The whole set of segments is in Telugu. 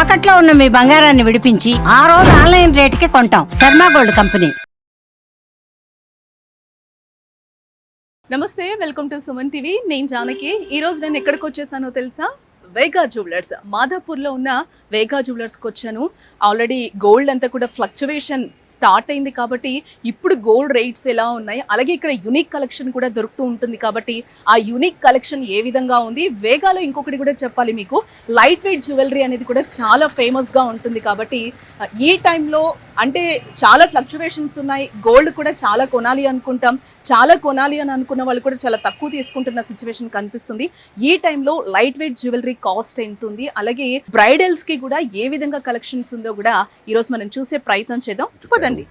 తాకట్లో ఉన్న మీ బంగారాన్ని విడిపించి ఆ రోజు ఆన్లైన్ రేటుకి కొంటాం. Sharma gold company. నమస్తే, వెల్కమ్ టు సుమన్ టీవీ. నేను జానకి. ఈ రోజు నేను ఎక్కడికి వచ్చేసానో తెలుసా? వేగా జ్యువెలర్స్, మాదాపూర్లో ఉన్న వేగా జ్యువెలర్స్కి వచ్చాను. ఆల్రెడీ గోల్డ్ అంతా కూడా ఫ్లక్చువేషన్ స్టార్ట్ అయింది కాబట్టి ఇప్పుడు గోల్డ్ రేట్స్ ఎలా ఉన్నాయి, అలాగే ఇక్కడ యునిక్ కలెక్షన్ కూడా దొరుకుతూ ఉంటుంది కాబట్టి ఆ యునిక్ కలెక్షన్ ఏ విధంగా ఉంది. వేగాలో ఇంకొకటి కూడా చెప్పాలి మీకు, లైట్ వెయిట్ జ్యువెలరీ అనేది కూడా చాలా ఫేమస్గా ఉంటుంది కాబట్టి ఈ టైంలో అంటే చాలా ఫ్లక్చువేషన్స్ ఉన్నాయి. గోల్డ్ కూడా చాలా కొనాలి అనుకుంటాం, చాలా కొనాలి అని అనుకున్న వాళ్ళు కూడా చాలా తక్కువ తీసుకుంటున్న సిచ్యువేషన్ కనిపిస్తుంది. ఈ టైంలో లైట్ వెయిట్ జ్యువెలరీ కాస్ట్ ఎంత ఉంది, అలాగే బ్రైడల్స్ కి కూడా ఏ విధంగా కలెక్షన్స్ ఉందో కూడా ఈరోజు మనం చూసే ప్రయత్నం చేద్దాం. పదండి.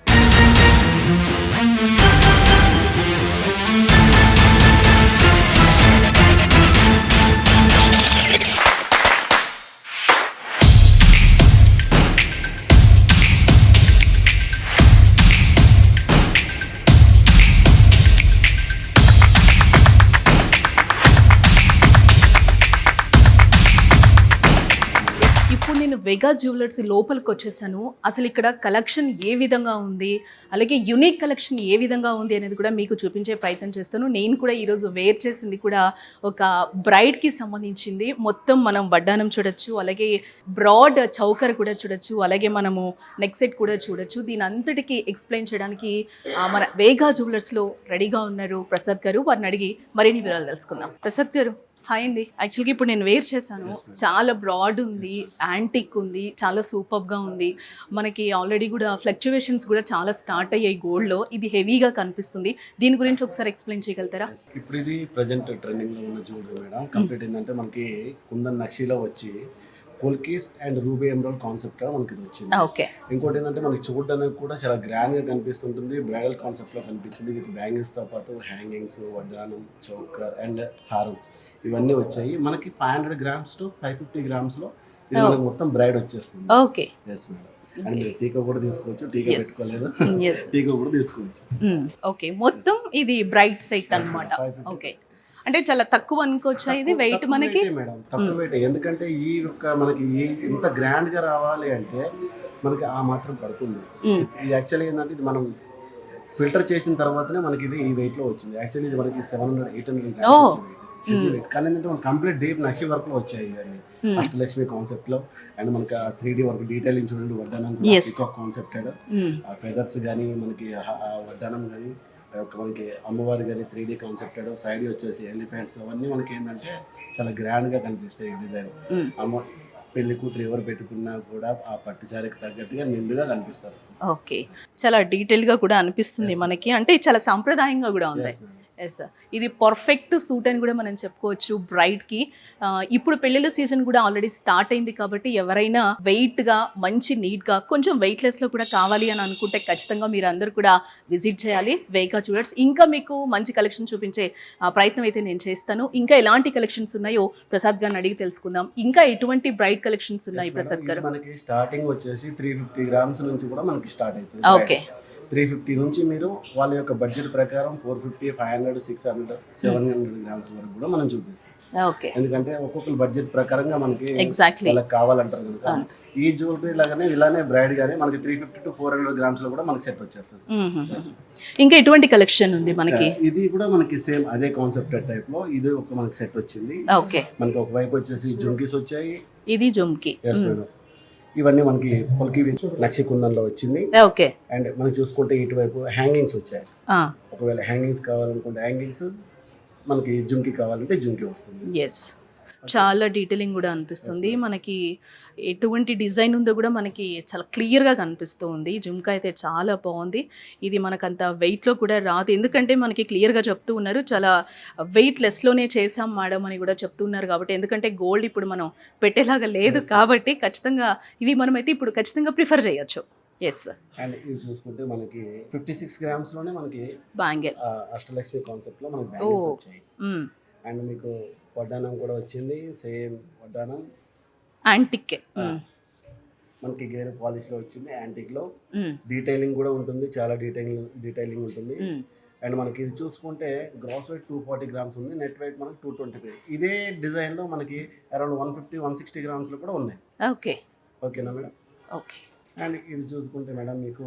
నేను వేగా జ్యువెలర్స్ లోపలికి వచ్చేసాను. అసలు ఇక్కడ కలెక్షన్ ఏ విధంగా ఉంది, అలాగే యునిక్ కలెక్షన్ ఏ విధంగా ఉంది అనేది కూడా మీకు చూపించే ప్రయత్నం చేస్తాను. నేను కూడా ఈరోజు వేర్ చేసింది కూడా ఒక బ్రైడ్కి సంబంధించింది. మొత్తం మనం వడ్డానం చూడొచ్చు, అలాగే బ్రాడ్ చౌకర్ కూడా చూడొచ్చు, అలాగే మనము నెక్ సెట్ కూడా చూడొచ్చు. దీని అంతటికీ ఎక్స్ప్లెయిన్ చేయడానికి మన వేగా జ్యువెలర్స్లో రెడీగా ఉన్నారు ప్రసాద్ గారు. వారిని అడిగి మరిన్ని వివరాలు తెలుసుకుందాం. ప్రసాద్ గారు, హాయ్ అండి. యాక్చువల్గా ఇప్పుడు నేను వేర్ చేశాను, చాలా బ్రాడ్ ఉంది, యాంటిక్ ఉంది, చాలా సూపర్గా ఉంది. మనకి ఆల్రెడీ కూడా ఫ్లక్చువేషన్స్ కూడా చాలా స్టార్ట్ అయ్యాయి గోల్డ్లో. ఇది హెవీగా కనిపిస్తుంది, దీని గురించి ఒకసారి ఎక్స్ప్లెయిన్ చేయగలుగుతారా? ఇప్పుడు ఇది ప్రజెంట్ ట్రెండింగ్లో ఉన్న జ్యువెలరీ మేడం. కంప్లీట్ ఏంటంటే మనకి కుందన్ నక్షీలో వచ్చి కోల్కీస్ అండ్ రూబీ ఎమరాల్డ్ కాన్సెప్ట్ మనకి ఇది వచ్చింది. ఓకే. ఇంకోటి ఏంటంటే మనకి చూడడానికి కూడా చాలా గ్రాండ్గా కనిపిస్తుంటుంది. బ్రైడల్ కాన్సెప్ట్లో కనిపించింది. విత్ బ్యాంగిల్స్తో పాటు హ్యాంగింగ్స్, వడ్డానం, చౌకర్ అండ్ హారం ఇవన్నీ వచ్చాయి. మనకి 500 grams to 550 grams ఇది మనకి మొత్తం బ్రైడ్ వచ్చేస్తుంది. ఓకే. Yes madam. అండ్ మీరు టీకా కూడా తీసుకోవచ్చు, టీకా పెట్టుకోలేదు టీకా కూడా తీసుకోవచ్చు. ఓకే, మొత్తం ఇది బ్రైడ్ సెట్ అన్నమాట. ఓకే, అంటే చాలా తక్కువ అనుకోవచ్చా ఇది వెయిట్ మనకి? మేడం తక్కువ వెయిట్, ఎందుకంటే ఈ యొక్క మనకి ఇంత గ్రాండ్ గా రావాలి అంటే మనకి ఆ మాత్రం పడుతుంది. ఇది యాక్చువల్లీ ఏంటంటే ఇది మనం ఫిల్టర్ చేసిన తర్వాతనే మనకి ఇది ఈ వెయిట్ లో వచ్చింది. యాక్చువల్లీ ఇది మనకి 700-800 grams కానీ ఏంటంటే మనకి కంప్లీట్ డీప్ నక్షి వర్క్ లో వచ్చాయి ఇవన్నీ అష్టలక్ష్మి కాన్సెప్ట్ లో. అండ్ మనకి 3D వర్క్ డీటెయిలింగ్ చూడండి, వడ్డానం కాన్సెప్టెడ్, ఫెదర్స్ కానీ మనకి వడ్డానం కానీ మనకి అమ్మవారి కానీ 3D కాన్సెప్టెడ్, సైడ్ వచ్చేసి ఎలిఫెంట్స్ అవన్నీ మనకి ఏంటంటే చాలా గ్రాండ్ గా కనిపిస్తాయి. డిజైన్ అమ్మ పెళ్లి కూతురు ఎవరు పెట్టుకున్నా కూడా ఆ పట్టు శారీకి తగ్గట్టుగా నిండుగా కనిపిస్తారు. ఓకే, చాలా డీటెయిల్ గా కూడా అనిపిస్తుంది మనకి, అంటే చాలా సాంప్రదాయంగా కూడా ఉంది. ఎస్, ఇది పర్ఫెక్ట్ సూట్ అని కూడా మనం చెప్పుకోవచ్చు బ్రైడ్కి. ఇప్పుడు పెళ్ళిళ్ళ సీజన్ కూడా ఆల్రెడీ స్టార్ట్ అయింది కాబట్టి ఎవరైనా వెయిట్గా మంచి నీట్గా కొంచెం వెయిట్లెస్లో కూడా కావాలి అని అనుకుంటే ఖచ్చితంగా మీరు అందరూ కూడా విజిట్ చేయాలి వేగా జ్యువెలర్స్. ఇంకా మీకు మంచి కలెక్షన్ చూపించే ప్రయత్నం అయితే నేను చేస్తాను. ఇంకా ఎలాంటి కలెక్షన్స్ ఉన్నాయో ప్రసాద్ గారిని అడిగి తెలుసుకుందాం. ఇంకా ఎటువంటి బ్రైడ్ కలెక్షన్స్ ఉన్నాయి ప్రసాద్ గారు? మనకి స్టార్టింగ్ వచ్చేసి 350 grams నుంచి కూడా మనకి స్టార్ట్ అవుతుంది. ఓకే, 350 నుంచి మీరు వాళ్ళ యొక్క బడ్జెట్ ప్రకారం 450, 500, 600, 700 grams వరకు కూడా మనం చూపిస్తాం. ఓకే, ఎందుకంటే ఒక్కొక్కరు బడ్జెట్ ప్రకారంగా మనకి ఎగ్జాక్ట్లీ వాళ్ళకి కావాలంటారు కనుక ఈ జ్యువెలరీ లాగానే ఇలానే బ్రైడ్ గానీ మనకి 350 to 400 grams లో కూడా మనకి సెట్ వచ్చేస్తుంది. ఇంకా ఎటువంటి కలెక్షన్ ఉంది మనకి? ఇది కూడా మనకి సేమ్ అదే కాన్సెప్ట్ టైప్ లో ఇది ఒక మనకి సెట్ వచ్చింది. ఓకే, మనకి ఒక వైపు వచ్చేసి జుంకీస్ వచ్చాయి. ఇది జుంకీ. ఇవన్నీ మనకి పొలికి నక్షి కుందంలో వచ్చింది. ఓకే, అండ్ మనం చూసుకుంటే ఇటువైపు హ్యాంగింగ్స్ వచ్చాయి. ఒకవేళ హ్యాంగింగ్స్ కావాలనుకుంటే హ్యాంగింగ్స్, మనకి జుంకి కావాలంటే జుంకి వస్తుంది. ఎస్, చాలా డీటెయిలింగ్ కూడా అనిపిస్తుంది మనకి. ఎటువంటి డిజైన్ ఉందో కూడా మనకి చాలా క్లియర్గా కనిపిస్తూ ఉంది. జుంకా అయితే చాలా బాగుంది. ఇది మనకంత వెయిట్లో కూడా రాదు, ఎందుకంటే మనకి క్లియర్గా చెప్తూ ఉన్నారు చాలా వెయిట్ లెస్లోనే చేసాం మేడం అని కూడా చెప్తూ ఉన్నారు. కాబట్టి ఎందుకంటే గోల్డ్ ఇప్పుడు మనం పెట్టేలాగా లేదు కాబట్టి ఖచ్చితంగా ఇవి మనమైతే ఇప్పుడు ఖచ్చితంగా ప్రిఫర్ చేయొచ్చు. ఎస్, అండ్ ఇది చూసుకుంటే మనకి 56 grams లోనే మనకి బ్యాంగిల్ అష్టలక్ష్మి కాన్సెప్ట్ లో మనకి బ్యాంగిల్స్ వచ్చాయి. అండ్ మీకు వడ్డానం కూడా వచ్చింది, సేమ్ వడ్డానం యాంటిక్. మనకి గేర్ పాలిష్ లో వచ్చింది. యాంటిక్ లో డీటెయిలింగ్ కూడా ఉంటుంది, చాలా డీటెయిలింగ్ ఉంటుంది. అండ్ మనకి ఇది చూసుకుంటే గ్రాస్ వెయిట్ 240 grams ఉంది, నెట్ వెయిట్ మనకి 225. ఇదే డిజైన్ లో మనకి అరౌండ్ 150-160 grams లో కూడా ఉన్నాయి. ఓకే, ఓకేనా మేడం. ఓకే. అండ్ ఇది చూసుకుంటే మేడం మీకు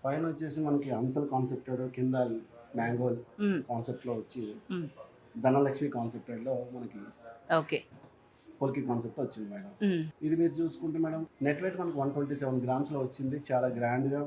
పైన వచ్చేసి మనకి హంసల్ కాన్సెప్టెడ్, కింద మ్యాంగో కాన్సెప్ట్లో వచ్చి ధనలక్ష్మి కాన్సెప్టెడ్లో మనకి ఓకే. పోల్కి కాన్సెప్ట్ వచ్చింది మేడం. ఇది మీరు చూసుకుంటే మేడం నెట్ వెయిట్ మనకి 127 గ్రామ్స్లో వచ్చింది. చాలా గ్రాండ్గా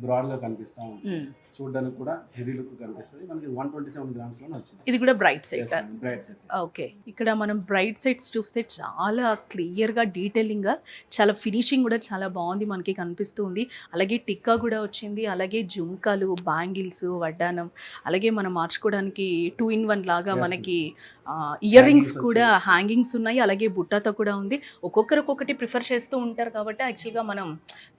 బ్రాడ్గా కనిపిస్తూ ఉంటుంది, చూడడానికి కూడా హెవీ లుక్ కనిపిస్తుంది. మనకి 127 గ్రామ్స్లోనే వచ్చింది. ఇది కూడా bright side. Bright set. Okay. ఇక్కడ మనం బ్రైట్ సైడ్స్ చూస్తే చాలా క్లియర్గా డీటెయిలింగ్గా చాలా ఫినిషింగ్ కూడా చాలా బాగుంది మనకి కనిపిస్తుంది. అలాగే టిక్కా కూడా వచ్చింది, అలాగే జుంకాలు, బ్యాంగిల్స్, వడ్డానం, అలాగే మనం మార్చుకోవడానికి 2-in-1 లాగా మనకి ఇయర్ రింగ్స్ కూడా హ్యాంగింగ్స్ ఉన్నాయి, అలాగే బుట్టాతో కూడా ఉంది. ఒక్కొక్కరు ఒక్కొక్కటి ప్రిఫర్ చేస్తూ ఉంటారు కాబట్టి యాక్చువల్గా మనం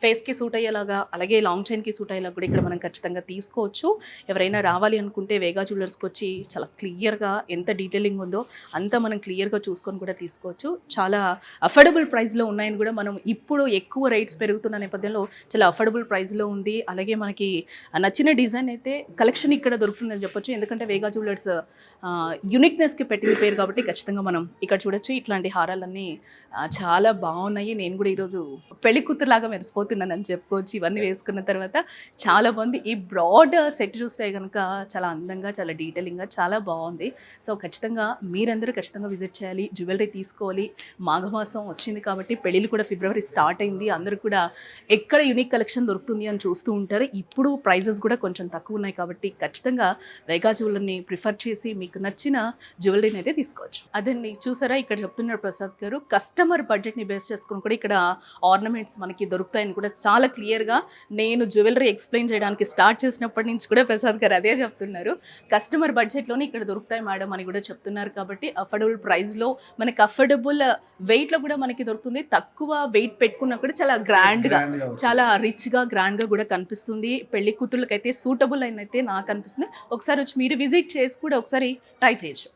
ఫేస్కి సూట్ అయ్యేలాగా అలాగే లాంగ్ చైన్కి సూట్ అయ్యేలాగా కూడా ఇక్కడ మనం ఖచ్చితంగా తీసుకోవచ్చు. ఎవరైనా రావాలి అనుకుంటే వేగా జ్యువెలర్స్కి వచ్చి చాలా క్లియర్గా ఎంత డీటెయిలింగ్ ఉందో అంతా మనం క్లియర్గా చూసుకొని కూడా తీసుకోవచ్చు. చాలా అఫోర్డబుల్ ప్రైస్లో ఉన్నాయని కూడా మనం ఇప్పుడు ఎక్కువ రేట్స్ పెరుగుతున్న నేపథ్యంలో చాలా అఫోర్డబుల్ ప్రైస్లో ఉంది. అలాగే మనకి నచ్చిన డిజైన్ అయితే కలెక్షన్ ఇక్కడ దొరుకుతుందని చెప్పొచ్చు. ఎందుకంటే వేగా జ్యువెలర్స్ యూనిక్నెస్కి పెట్టిన పేరు కాబట్టి ఖచ్చితంగా మనం ఇక్కడ చూడొచ్చు. ఇట్లాంటి హారాలన్నీ చాలా బాగున్నాయి. నేను కూడా ఈరోజు పెళ్లి కూతురులాగా మెరిసిపోతున్నానని చెప్పుకోవచ్చు. ఇవన్నీ వేసుకున్న తర్వాత చాలా బాగుంది. ఈ బ్రాడ్ సెట్ చూస్తే కనుక చాలా అందంగా, చాలా డీటెయిలింగ్గా చాలా బాగుంది. సో ఖచ్చితంగా మీరందరూ ఖచ్చితంగా విజిట్ చేయాలి, జ్యువెలరీ తీసుకోవాలి. మాఘమాసం వచ్చింది కాబట్టి పెళ్ళిళ్ళు కూడా ఫిబ్రవరి స్టార్ట్ అయింది. అందరూ కూడా ఎక్కడ యూనిక్ కలెక్షన్ దొరుకుతుంది అని చూస్తూ ఉంటారు. ఇప్పుడు ప్రైజెస్ కూడా కొంచెం తక్కువ ఉన్నాయి కాబట్టి ఖచ్చితంగా వేగా జ్యువెలర్ని ప్రిఫర్ చేసి మీకు నచ్చిన జ్యువెలరీని అయితే తీసుకోవచ్చు. అదండి, చూసారా ఇక్కడ చెప్తున్నారు ప్రసాద్ గారు, కస్టమర్ బడ్జెట్ని బేస్ చేసుకుని కూడా ఇక్కడ ఆర్నమెంట్స్ మనకి దొరుకుతాయని కూడా చాలా క్లియర్గా నేను జ్యువెలరీ ఎక్స్ప్లెయిన్ చేయడానికి స్టార్ట్ చేసినప్పటి నుంచి కూడా ప్రసాద్ గారు అదే చెప్తున్నారు. కస్టమర్ బడ్జెట్లోనే ఇక్కడ దొరుకుతాయి మేడం అని కూడా చెప్తున్నారు. కాబట్టి అఫోర్డబుల్ ప్రైస్లో మనకి అఫోర్డబుల్ వెయిట్లో కూడా మనకి దొరుకుతుంది. తక్కువ వెయిట్ పెట్టుకున్నా కూడా చాలా గ్రాండ్గా, చాలా రిచ్గా, గ్రాండ్గా కూడా కనిపిస్తుంది. పెళ్లి కూతుర్లకైతే సూటబుల్ అయినైతే నాకు అనిపిస్తుంది. ఒకసారి వచ్చి మీరు విజిట్ చేసి కూడా ఒకసారి ట్రై చేయొచ్చు.